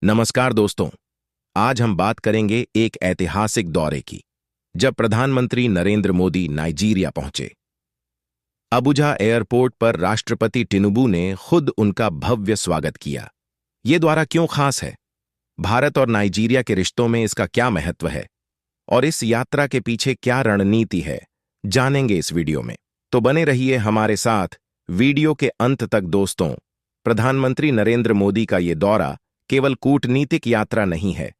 नमस्कार दोस्तों। आज हम बात करेंगे एक ऐतिहासिक दौरे की, जब प्रधानमंत्री नरेंद्र मोदी नाइजीरिया पहुंचे। अबुजा एयरपोर्ट पर राष्ट्रपति टिनुबू ने खुद उनका भव्य स्वागत किया। ये दौरा क्यों खास है? भारत और नाइजीरिया के रिश्तों में इसका क्या महत्व है और इस यात्रा के पीछे क्या रणनीति है, जानेंगे इस वीडियो में। तो बने रहिए हमारे साथ वीडियो के अंत तक दोस्तों। प्रधानमंत्री नरेंद्र मोदी का ये दौरा केवल कूटनीतिक यात्रा नहीं है,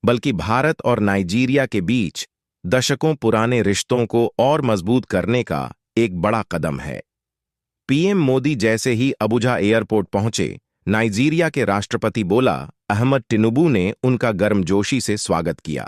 बल्कि भारत और नाइजीरिया के बीच दशकों पुराने रिश्तों को और मजबूत करने का एक बड़ा कदम है। पीएम मोदी जैसे ही अबुजा एयरपोर्ट पहुंचे, नाइजीरिया के राष्ट्रपति बोला अहमद टिनुबू ने उनका गर्मजोशी से स्वागत किया।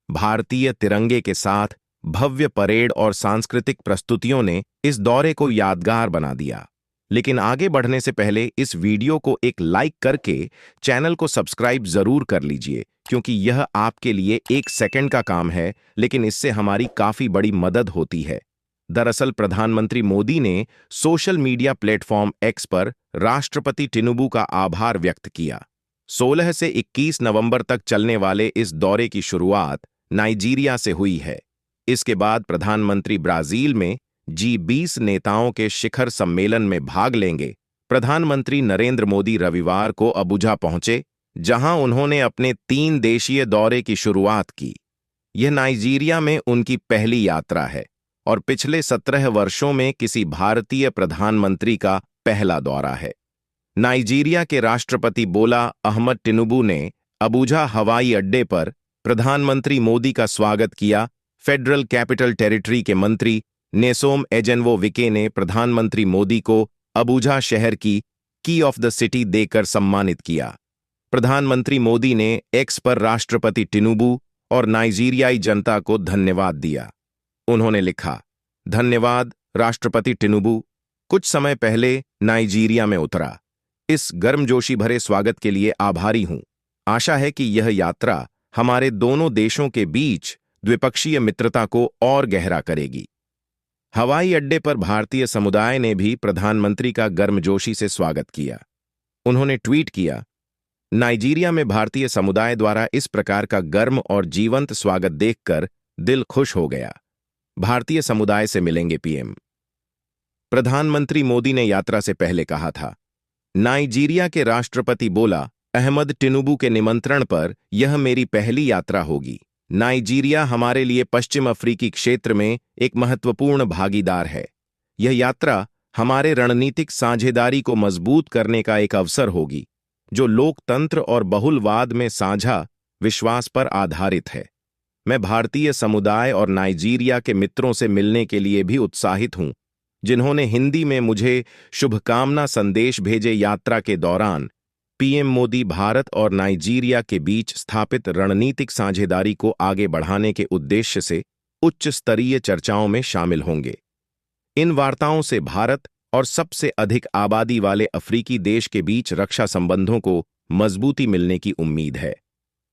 भारतीय तिरंगे के साथ भव्य परेड और सांस्कृतिक प्रस्तुतियों ने इस दौरे को यादगार बना दिया। लेकिन आगे बढ़ने से पहले इस वीडियो को एक लाइक करके चैनल को सब्सक्राइब जरूर कर लीजिए, क्योंकि यह आपके लिए 1 सेकंड का काम है, लेकिन इससे हमारी काफी बड़ी मदद होती है। दरअसल प्रधानमंत्री मोदी ने सोशल मीडिया प्लेटफॉर्म एक्स पर राष्ट्रपति टिनुबू का आभार व्यक्त किया। 16 से 21 नवंबर तक चलने वाले इस दौरे की शुरुआत नाइजीरिया से हुई है। इसके बाद प्रधानमंत्री ब्राजील में G20 नेताओं के शिखर सम्मेलन में भाग लेंगे। प्रधानमंत्री नरेंद्र मोदी रविवार को अबुजा पहुंचे, जहां उन्होंने अपने 3 देशीय दौरे की शुरुआत की। यह नाइजीरिया में उनकी पहली यात्रा है और पिछले 17 वर्षों में किसी भारतीय प्रधानमंत्री का पहला दौरा है। नाइजीरिया के राष्ट्रपति बोला अहमद टिनुबू ने अबुजा हवाई अड्डे पर प्रधानमंत्री मोदी का स्वागत किया। फेडरल कैपिटल टेरिटरी के मंत्री नेसोम एजेनवो विके ने प्रधानमंत्री मोदी को अबुजा शहर की ऑफ द सिटी देकर सम्मानित किया। प्रधानमंत्री मोदी ने एक्स पर राष्ट्रपति टिनुबू और नाइजीरियाई जनता को धन्यवाद दिया। उन्होंने लिखा, धन्यवाद राष्ट्रपति टिनुबू, कुछ समय पहले नाइजीरिया में उतरा। इस गर्मजोशी भरे स्वागत के लिए आभारी हूं। आशा है कि यह यात्रा हमारे दोनों देशों के बीच द्विपक्षीय मित्रता को और गहरा करेगी। हवाई अड्डे पर भारतीय समुदाय ने भी प्रधानमंत्री का गर्मजोशी से स्वागत किया। उन्होंने ट्वीट किया, नाइजीरिया में भारतीय समुदाय द्वारा इस प्रकार का गर्म और जीवंत स्वागत देखकर दिल खुश हो गया। भारतीय समुदाय से मिलेंगे पीएम। प्रधानमंत्री मोदी ने यात्रा से पहले कहा था, नाइजीरिया के राष्ट्रपति बोला अहमद टिनुबू के निमंत्रण पर यह मेरी पहली यात्रा होगी। नाइजीरिया हमारे लिए पश्चिम अफ्रीकी क्षेत्र में एक महत्वपूर्ण भागीदार है। यह यात्रा हमारे रणनीतिक साझेदारी को मजबूत करने का एक अवसर होगी, जो लोकतंत्र और बहुलवाद में साझा विश्वास पर आधारित है। मैं भारतीय समुदाय और नाइजीरिया के मित्रों से मिलने के लिए भी उत्साहित हूं, जिन्होंने हिंदी में मुझे शुभकामना संदेश भेजे। यात्रा के दौरान पीएम मोदी भारत और नाइजीरिया के बीच स्थापित रणनीतिक साझेदारी को आगे बढ़ाने के उद्देश्य से उच्च स्तरीय चर्चाओं में शामिल होंगे। इन वार्ताओं से भारत और सबसे अधिक आबादी वाले अफ्रीकी देश के बीच रक्षा संबंधों को मजबूती मिलने की उम्मीद है।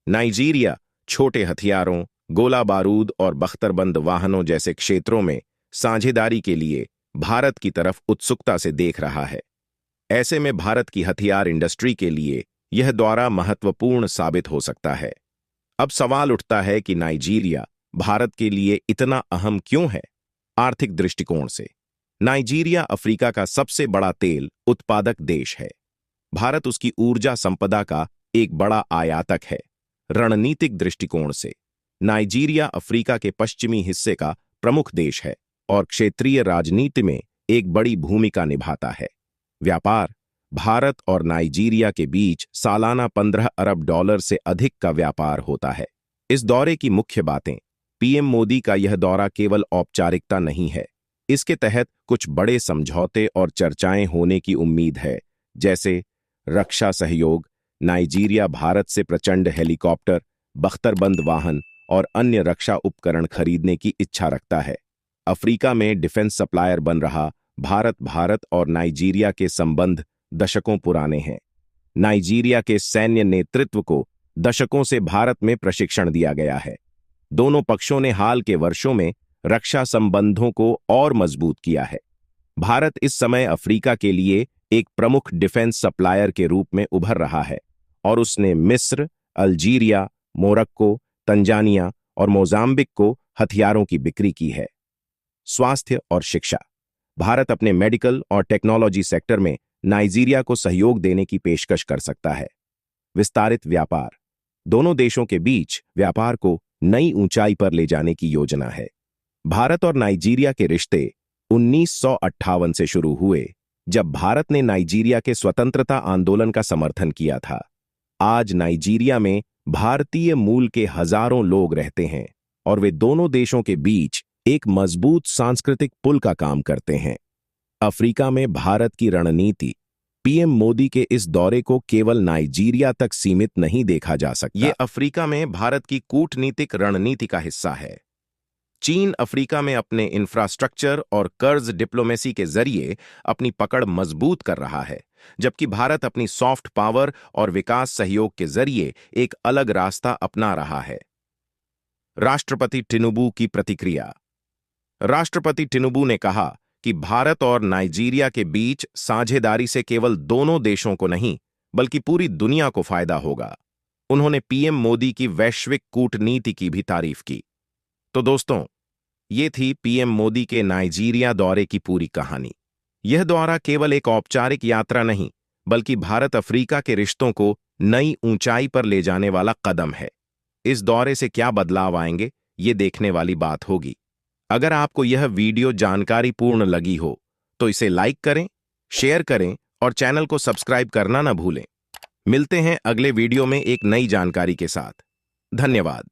नाइजीरिया छोटे हथियारों, गोला बारूद और बख्तरबंद वाहनों जैसे क्षेत्रों में साझेदारी के लिए भारत की तरफ उत्सुकता से देख रहा है। ऐसे में भारत की हथियार इंडस्ट्री के लिए यह दौरा महत्वपूर्ण साबित हो सकता है। अब सवाल उठता है कि नाइजीरिया भारत के लिए इतना अहम क्यों है? आर्थिक दृष्टिकोण से नाइजीरिया अफ्रीका का सबसे बड़ा तेल उत्पादक देश है। भारत उसकी ऊर्जा संपदा का एक बड़ा आयातक है। रणनीतिक दृष्टिकोण से नाइजीरिया अफ्रीका के पश्चिमी हिस्से का प्रमुख देश है और क्षेत्रीय राजनीति में एक बड़ी भूमिका निभाता है। व्यापार, भारत और नाइजीरिया के बीच सालाना 15 अरब डॉलर से अधिक का व्यापार होता है। इस दौरे की मुख्य बातें, पीएम मोदी का यह दौरा केवल औपचारिकता नहीं है। इसके तहत कुछ बड़े समझौते और चर्चाएं होने की उम्मीद है, जैसे रक्षा सहयोग। नाइजीरिया भारत से प्रचंड हेलीकॉप्टर, बख्तरबंद वाहन और अन्य रक्षा उपकरण खरीदने की इच्छा रखता है। अफ्रीका में डिफेंस सप्लायर बन रहा भारत और नाइजीरिया के संबंध दशकों पुराने हैं। नाइजीरिया के सैन्य नेतृत्व को दशकों से भारत में प्रशिक्षण दिया गया है। दोनों पक्षों ने हाल के वर्षों में रक्षा संबंधों को और मजबूत किया है। भारत इस समय अफ्रीका के लिए एक प्रमुख डिफेंस सप्लायर के रूप में उभर रहा है और उसने मिस्र, अल्जीरिया, मोरक्को, तंजानिया और मोजाम्बिक को हथियारों की बिक्री की है। स्वास्थ्य और शिक्षा। भारत अपने मेडिकल और टेक्नोलॉजी सेक्टर में नाइजीरिया को सहयोग देने की पेशकश कर सकता है। विस्तारित व्यापार। दोनों देशों के बीच व्यापार को नई ऊंचाई पर ले जाने की योजना है। भारत और नाइजीरिया के रिश्ते 1958 से शुरू हुए, जब भारत ने नाइजीरिया के स्वतंत्रता आंदोलन का समर्थन किया था। आज नाइजीरिया में भारतीय मूल के हजारों लोग रहते हैं और वे दोनों देशों के बीच एक मजबूत सांस्कृतिक पुल का काम करते हैं। अफ्रीका में भारत की रणनीति। पीएम मोदी के इस दौरे को केवल नाइजीरिया तक सीमित नहीं देखा जा सकता। ये अफ्रीका में भारत की कूटनीतिक रणनीति का हिस्सा है। चीन अफ्रीका में अपने इंफ्रास्ट्रक्चर और कर्ज डिप्लोमेसी के जरिए अपनी पकड़ मजबूत कर रहा है, जबकि भारत अपनी सॉफ्ट पावर और विकास सहयोग के जरिए एक अलग रास्ता अपना रहा है। राष्ट्रपति टिनुबू की प्रतिक्रिया। राष्ट्रपति टिनुबू ने कहा कि भारत और नाइजीरिया के बीच साझेदारी से केवल दोनों देशों को नहीं, बल्कि पूरी दुनिया को फायदा होगा। उन्होंने पीएम मोदी की वैश्विक कूटनीति की भी तारीफ की। तो दोस्तों, ये थी पीएम मोदी के नाइजीरिया दौरे की पूरी कहानी। यह दौरा केवल एक औपचारिक यात्रा नहीं, बल्कि भारत अफ्रीका के रिश्तों को नई ऊंचाई पर ले जाने वाला कदम है। इस दौरे से क्या बदलाव आएंगे, ये देखने वाली बात होगी। अगर आपको यह वीडियो जानकारीपूर्ण लगी हो तो इसे लाइक करें, शेयर करें और चैनल को सब्सक्राइब करना न भूलें। मिलते हैं अगले वीडियो में एक नई जानकारी के साथ। धन्यवाद।